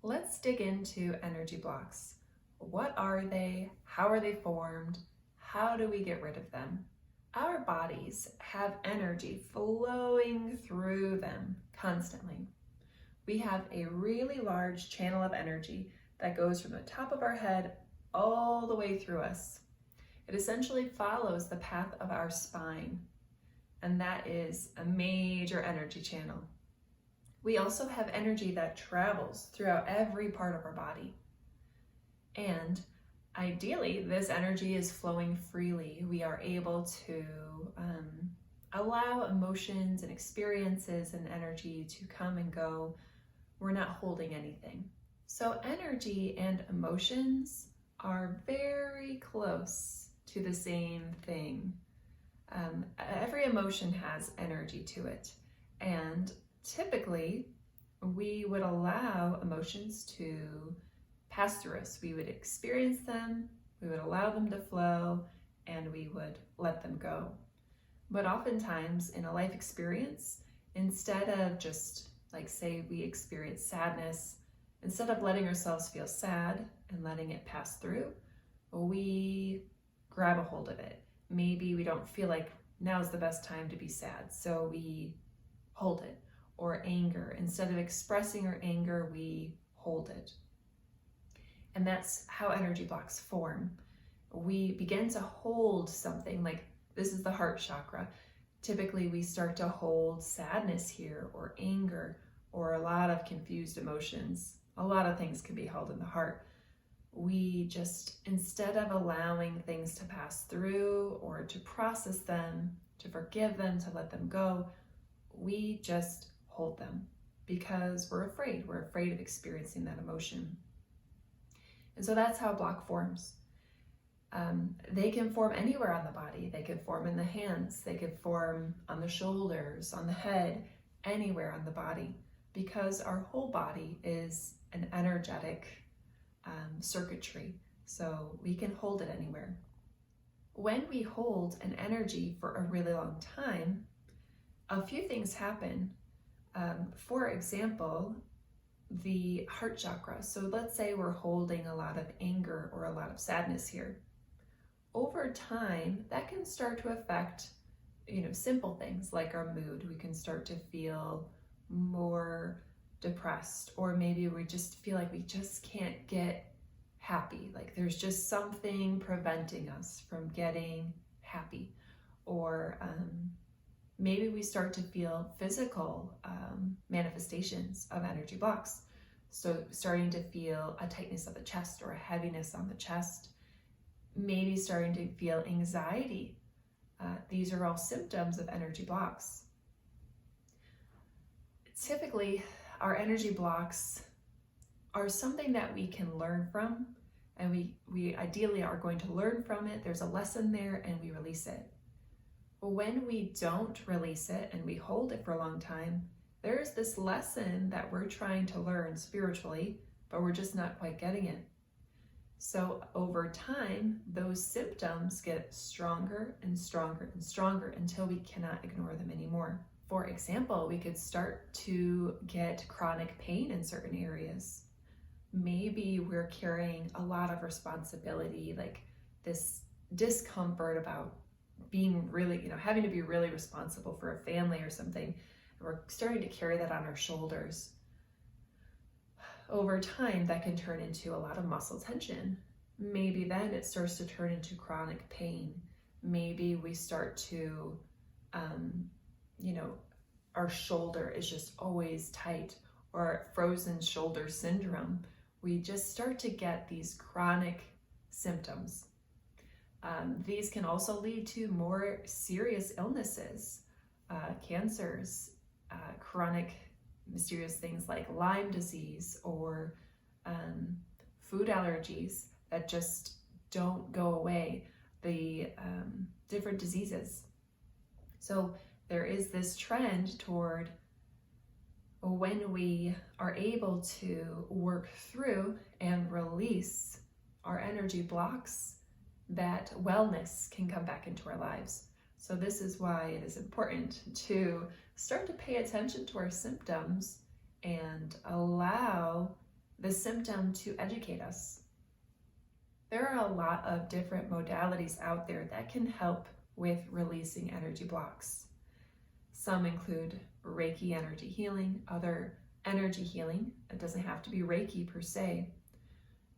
Let's dig into energy blocks. What are they? How are they formed? How do we get rid of them? Our bodies have energy flowing through them constantly. We have a really large channel of energy that goes from the top of our head all the way through us. It essentially follows the path of our spine, and that is a major energy channel. We also have energy that travels throughout every part of our body. And ideally, this energy is flowing freely. We are able to allow emotions and experiences and energy to come and go. We're not holding anything. So energy and emotions are very close to the same thing. Every emotion has energy to it. And typically, we would allow emotions to pass through us. We would experience them, we would allow them to flow, and we would let them go. But oftentimes in a life experience, instead of just like say we experience sadness, instead of letting ourselves feel sad and letting it pass through, we grab a hold of it. Maybe we don't feel like now's the best time to be sad, so we hold it. Or anger, instead of expressing our anger, we hold it. And that's how energy blocks form. We begin to hold something, like this is the heart chakra. Typically we start to hold sadness here, or anger, or a lot of confused emotions. A lot of things can be held in the heart. We just, instead of allowing things to pass through or to process them, to forgive them, to let them go, we just hold them because we're afraid. We're afraid of experiencing that emotion. And so that's how a block forms. They can form anywhere on the body. They could form in the hands. They could form on the shoulders, on the head, anywhere on the body, because our whole body is an energetic circuitry. So we can hold it anywhere. When we hold an energy for a really long time, a few things happen. For example, the heart chakra. So let's say we're holding a lot of anger or a lot of sadness here. Over time, that can start to affect, simple things like our mood. We can start to feel more depressed, or maybe we just feel like we just can't get happy. Like there's just something preventing us from getting happy. Or maybe we start to feel physical manifestations of energy blocks. So starting to feel a tightness of the chest or a heaviness on the chest, maybe starting to feel anxiety. These are all symptoms of energy blocks. Typically, our energy blocks are something that we can learn from, and we ideally are going to learn from it. There's a lesson there and we release it. But when we don't release it and we hold it for a long time, there's this lesson that we're trying to learn spiritually, but we're just not quite getting it. So over time, those symptoms get stronger and stronger and stronger until we cannot ignore them anymore. For example, we could start to get chronic pain in certain areas. Maybe we're carrying a lot of responsibility, like this discomfort about being really, having to be really responsible for a family or something. And we're starting to carry that on our shoulders. Over time, that can turn into a lot of muscle tension. Maybe then it starts to turn into chronic pain. Maybe we start to, our shoulder is just always tight, or frozen shoulder syndrome. We just start to get these chronic symptoms. These can also lead to more serious illnesses, cancers, chronic mysterious things like Lyme disease, or food allergies that just don't go away, the different diseases. So there is this trend toward when we are able to work through and release our energy blocks, that wellness can come back into our lives. So this is why it is important to start to pay attention to our symptoms and allow the symptom to educate us. There are a lot of different modalities out there that can help with releasing energy blocks. Some include Reiki energy healing, other energy healing. It doesn't have to be Reiki per se.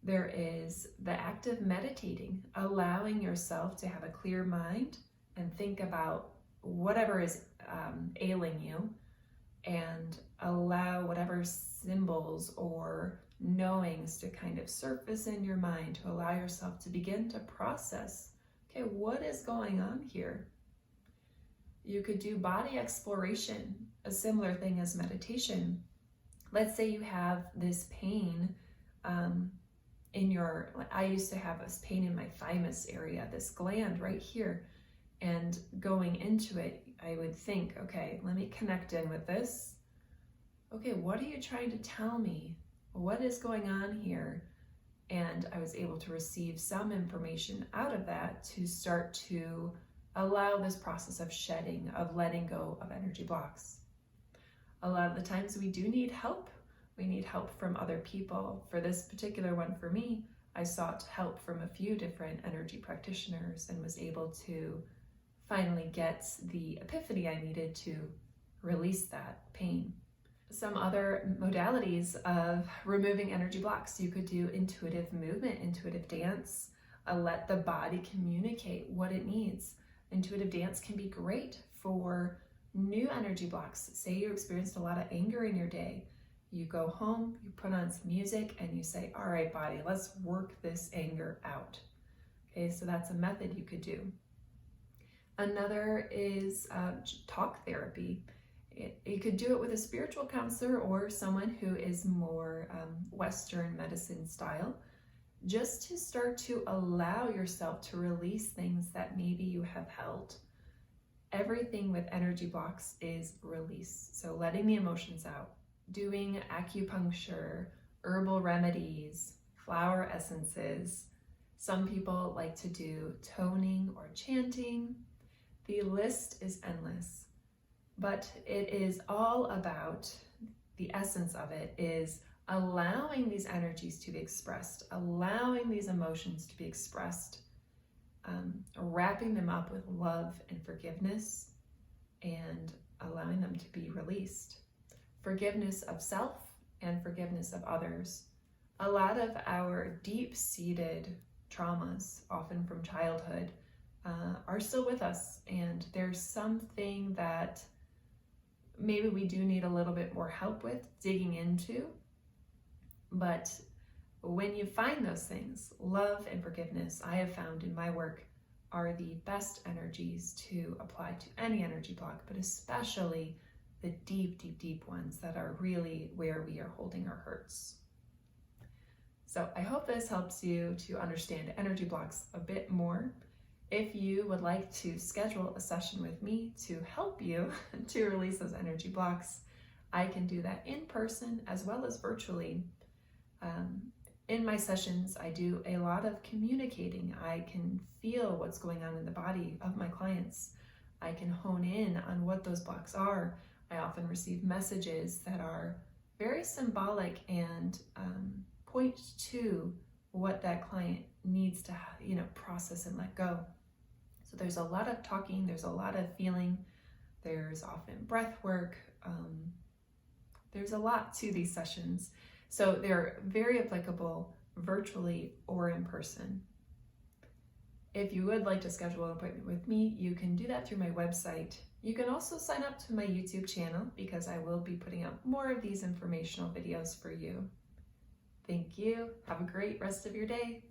There is the act of meditating, allowing yourself to have a clear mind and think about whatever is ailing you, and allow whatever symbols or knowings to kind of surface in your mind to allow yourself to begin to process, okay, what is going on here? You could do body exploration, a similar thing as meditation. Let's say you have this pain I used to have this pain in my thymus area, this gland right here. And going into it, I would think, okay, let me connect in with this. Okay, what are you trying to tell me? What is going on here? And I was able to receive some information out of that to start to allow this process of shedding, of letting go of energy blocks. A lot of the times we do need help. We need help from other people. For this particular one, for me, I sought help from a few different energy practitioners and was able to finally get the epiphany I needed to release that pain. Some other modalities of removing energy blocks: you could do intuitive movement, intuitive dance, let the body communicate what it needs. Intuitive dance can be great for new energy blocks. Say you experienced a lot of anger in your day. You go home, you put on some music, and you say, all right, body, let's work this anger out. Okay, so that's a method you could do. Another is talk therapy. You could do it with a spiritual counselor or someone who is more Western medicine style, just to start to allow yourself to release things that maybe you have held. Everything with energy blocks is release. So letting the emotions out, doing acupuncture, herbal remedies, flower essences. Some people like to do toning or chanting. The list is endless, but it is all about, the essence of it is allowing these energies to be expressed, allowing these emotions to be expressed, wrapping them up with love and forgiveness, and allowing them to be released. Forgiveness of self and forgiveness of others. A lot of our deep-seated traumas, often from childhood, are still with us, and there's something that maybe we do need a little bit more help with digging into. But when you find those things, love and forgiveness, I have found in my work, are the best energies to apply to any energy block, but especially the deep, deep, deep ones that are really where we are holding our hurts. So I hope this helps you to understand energy blocks a bit more. If you would like to schedule a session with me to help you to release those energy blocks, I can do that in person as well as virtually. In my sessions, I do a lot of communicating. I can feel what's going on in the body of my clients. I can hone in on what those blocks are. I often receive messages that are very symbolic and point to what that client needs to, process and let go. So there's a lot of talking, there's a lot of feeling, there's often breath work, there's a lot to these sessions. So they're very applicable virtually or in person. If you would like to schedule an appointment with me, you can do that through my website. You can also sign up to my YouTube channel because I will be putting up more of these informational videos for you. Thank you. Have a great rest of your day.